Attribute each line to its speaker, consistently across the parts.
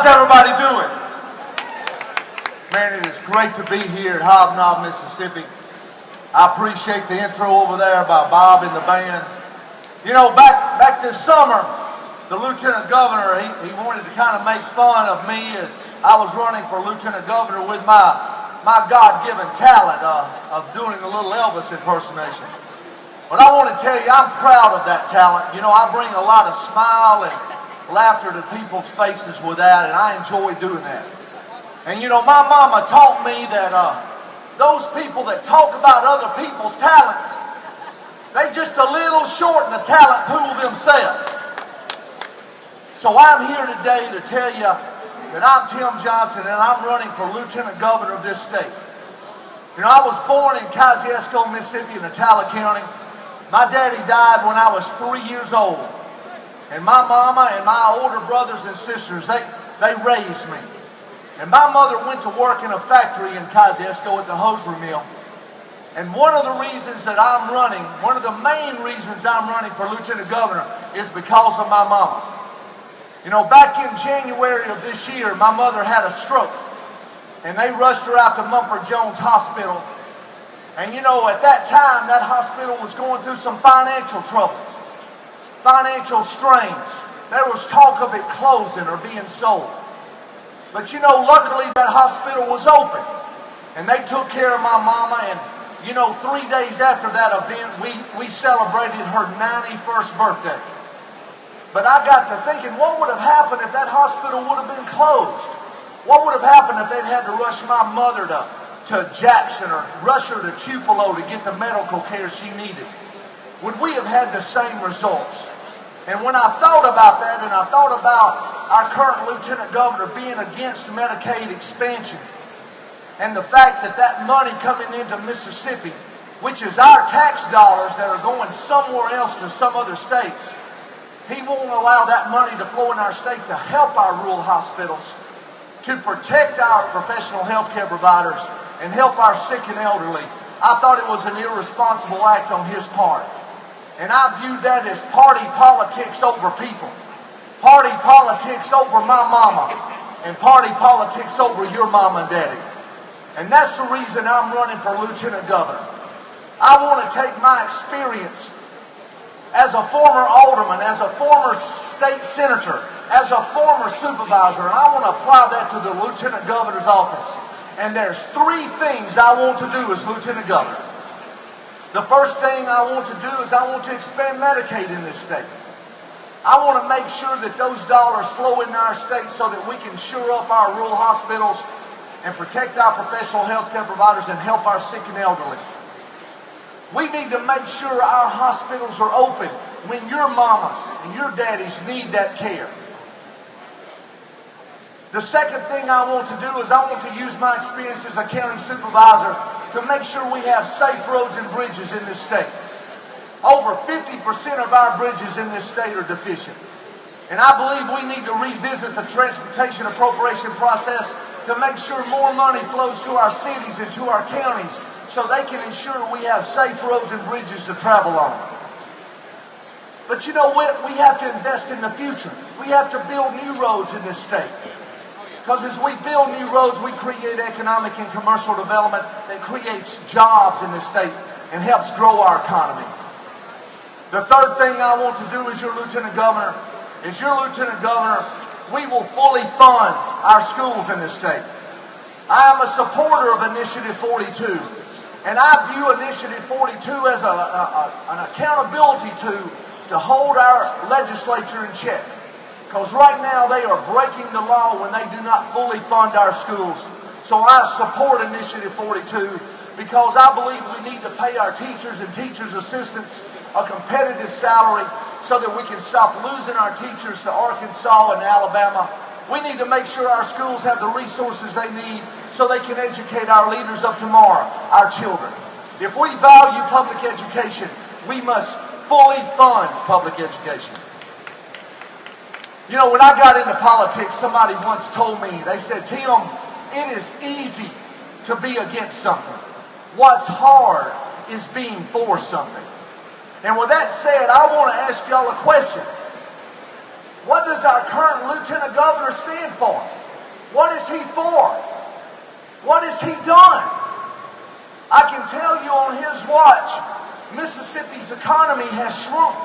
Speaker 1: How's everybody doing? Man, it is great to be here at Hob Nob, Mississippi. I appreciate the intro over there by Bob and the band. You know, back this summer, the Lieutenant Governor, he wanted to kind of make fun of me as I was running for Lieutenant Governor with my God-given talent of doing a little Elvis impersonation. But I want to tell you, I'm proud of that talent. You know, I bring a lot of smile and laughter to people's faces with that, and I enjoy doing that. And you know, my mama taught me that those people that talk about other people's talents, they just a little short in the talent pool themselves. So I'm here today to tell you that I'm Tim Johnson and I'm running for Lieutenant Governor of this state. You know, I was born in Kosciuszko, Mississippi in Attala County. My daddy died when I was 3 years old. And my mama and my older brothers and sisters, they raised me. And my mother went to work in a factory in Kosciuszko at the hosiery mill. And one of the reasons that I'm running, one of the main reasons I'm running for Lieutenant Governor is because of my mama. You know, back in January of this year, my mother had a stroke. And they rushed her out to Mumford Jones Hospital. And you know, at that time, that hospital was going through some financial troubles. Financial strains. There was talk of it closing or being sold. But you know, luckily that hospital was open. And they took care of my mama, and you know, 3 days after that event, we celebrated her 91st birthday. But I got to thinking, what would have happened if that hospital would have been closed? What would have happened if they'd had to rush my mother to Jackson or rush her to Tupelo to get the medical care she needed? Would we have had the same results? And when I thought about that, and I thought about our current Lieutenant Governor being against Medicaid expansion, and the fact that that money coming into Mississippi, which is our tax dollars that are going somewhere else to some other states, he won't allow that money to flow in our state to help our rural hospitals, to protect our professional health care providers, and help our sick and elderly. I thought it was an irresponsible act on his part. And I viewed that as party politics over people. Party politics over my mama. And party politics over your mama and daddy. And that's the reason I'm running for Lieutenant Governor. I want to take my experience as a former alderman, as a former state senator, as a former supervisor, and I want to apply that to the Lieutenant Governor's office. And there's 3 things I want to do as Lieutenant Governor. The first thing I want to do is I want to expand Medicaid in this state. I want to make sure that those dollars flow into our state so that we can shore up our rural hospitals and protect our professional health care providers and help our sick and elderly. We need to make sure our hospitals are open when your mamas and your daddies need that care. The second thing I want to do is I want to use my experience as a county supervisor to make sure we have safe roads and bridges in this state. Over 50% of our bridges in this state are deficient. And I believe we need to revisit the transportation appropriation process to make sure more money flows to our cities and to our counties so they can ensure we have safe roads and bridges to travel on. But you know what? We have to invest in the future. We have to build new roads in this state. Because as we build new roads, we create economic and commercial development that creates jobs in this state and helps grow our economy. The third thing I want to do as your Lieutenant Governor, we will fully fund our schools in this state. I am a supporter of Initiative 42, and I view Initiative 42 as an accountability to hold our legislature in check. Because right now they are breaking the law when they do not fully fund our schools. So I support Initiative 42 because I believe we need to pay our teachers and teachers' assistants a competitive salary so that we can stop losing our teachers to Arkansas and Alabama. We need to make sure our schools have the resources they need so they can educate our leaders of tomorrow, our children. If we value public education, we must fully fund public education. You know, when I got into politics, somebody once told me, they said, Tim, it is easy to be against something. What's hard is being for something. And with that said, I want to ask y'all a question. What does our current Lieutenant Governor stand for? What is he for? What has he done? I can tell you on his watch, Mississippi's economy has shrunk.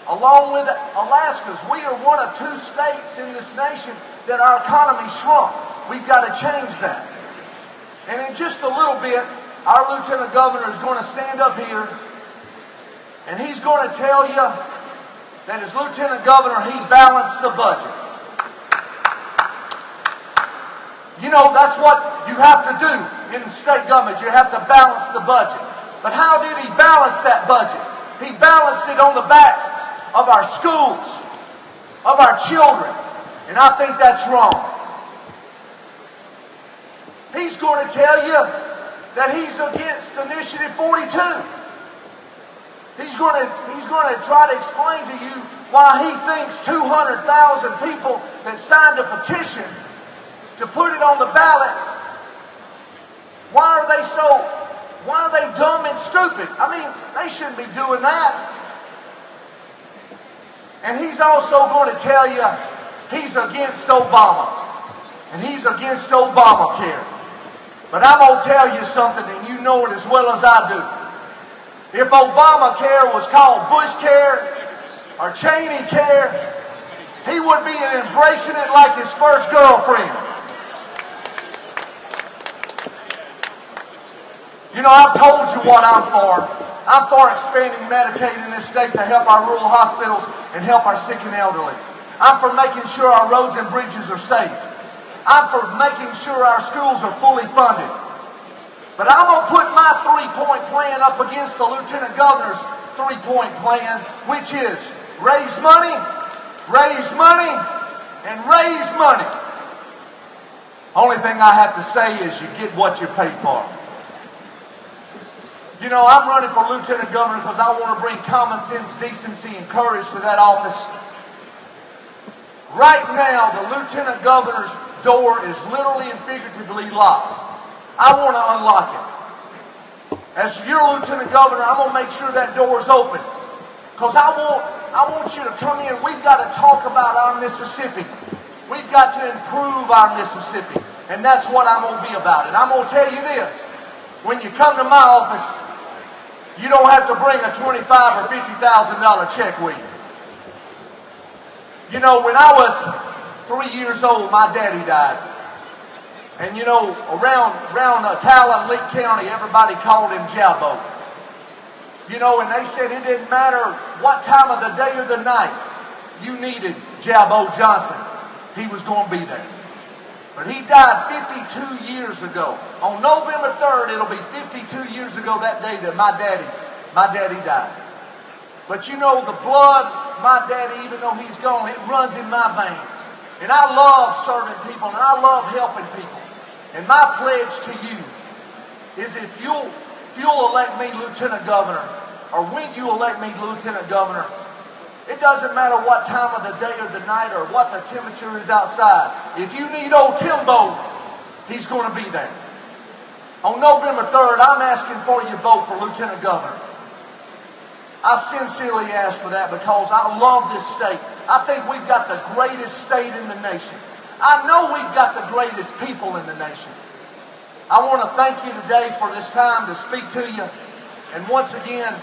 Speaker 1: Along with Alaska's, we are one of 2 states in this nation that our economy shrunk. We've got to change that. And in just a little bit, our Lieutenant Governor is going to stand up here and he's going to tell you that as Lieutenant Governor, he balanced the budget. You know, that's what you have to do in the state government. You have to balance the budget. But how did he balance that budget? He balanced it on the back of our schools, of our children. And I think that's wrong. He's going to tell you that he's against Initiative 42. He's going to try to explain to you why he thinks 200,000 people that signed a petition to put it on the ballot, why are they dumb and stupid? I mean, they shouldn't be doing that. And he's also going to tell you he's against Obama. And he's against Obamacare. But I'm going to tell you something, and you know it as well as I do. If Obamacare was called Bush Care or Cheney Care, he would be embracing it like his first girlfriend. You know, I've told you what I'm for. I'm for expanding Medicaid in this state to help our rural hospitals and help our sick and elderly. I'm for making sure our roads and bridges are safe. I'm for making sure our schools are fully funded. But I'm going to put my 3-point plan up against the Lieutenant Governor's 3-point plan, which is raise money, and raise money. Only thing I have to say is you get what you pay for. You know, I'm running for Lieutenant Governor because I want to bring common sense, decency, and courage to that office. Right now, the Lieutenant Governor's door is literally and figuratively locked. I want to unlock it. As your Lieutenant Governor, I'm going to make sure that door is open. Because I want you to come in. We've got to talk about our Mississippi. We've got to improve our Mississippi. And that's what I'm going to be about. And I'm going to tell you this. When you come to my office, you don't have to bring a $25,000 or $50,000 check with you. You know, when I was 3 years old, my daddy died. And you know, around Talon, Lee County, everybody called him Jabbo. You know, and they said it didn't matter what time of the day or the night you needed Jabbo Johnson. He was going to be there. But he died 52 years ago. On November 3rd, it'll be 52 years ago that day that my daddy died. But you know, the blood, my daddy, even though he's gone, it runs in my veins. And I love serving people, and I love helping people. And my pledge to you is if you'll elect me Lieutenant Governor, or when you elect me Lieutenant Governor, it doesn't matter what time of the day or the night or what the temperature is outside. If you need old Timbo, he's going to be there. On November 3rd, I'm asking for your vote for Lieutenant Governor. I sincerely ask for that because I love this state. I think we've got the greatest state in the nation. I know we've got the greatest people in the nation. I want to thank you today for this time to speak to you. And once again,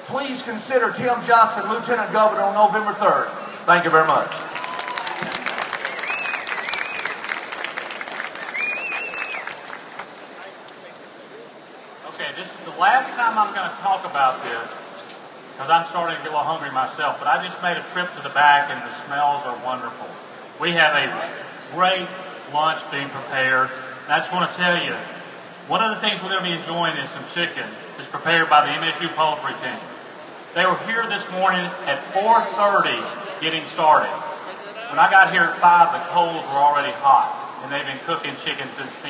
Speaker 1: please consider Tim Johnson Lieutenant Governor on November 3rd. Thank you very much.
Speaker 2: Okay, this is the last time I'm going to talk about this because I'm starting to get a little hungry myself, but I just made a trip to the back and the smells are wonderful. We have a great lunch being prepared. And I just want to tell you, one of the things we're going to be enjoying is some chicken that's prepared by the MSU poultry team. They were here this morning at 4:30 getting started. When I got here at 5, the coals were already hot, and they've been cooking chicken since then.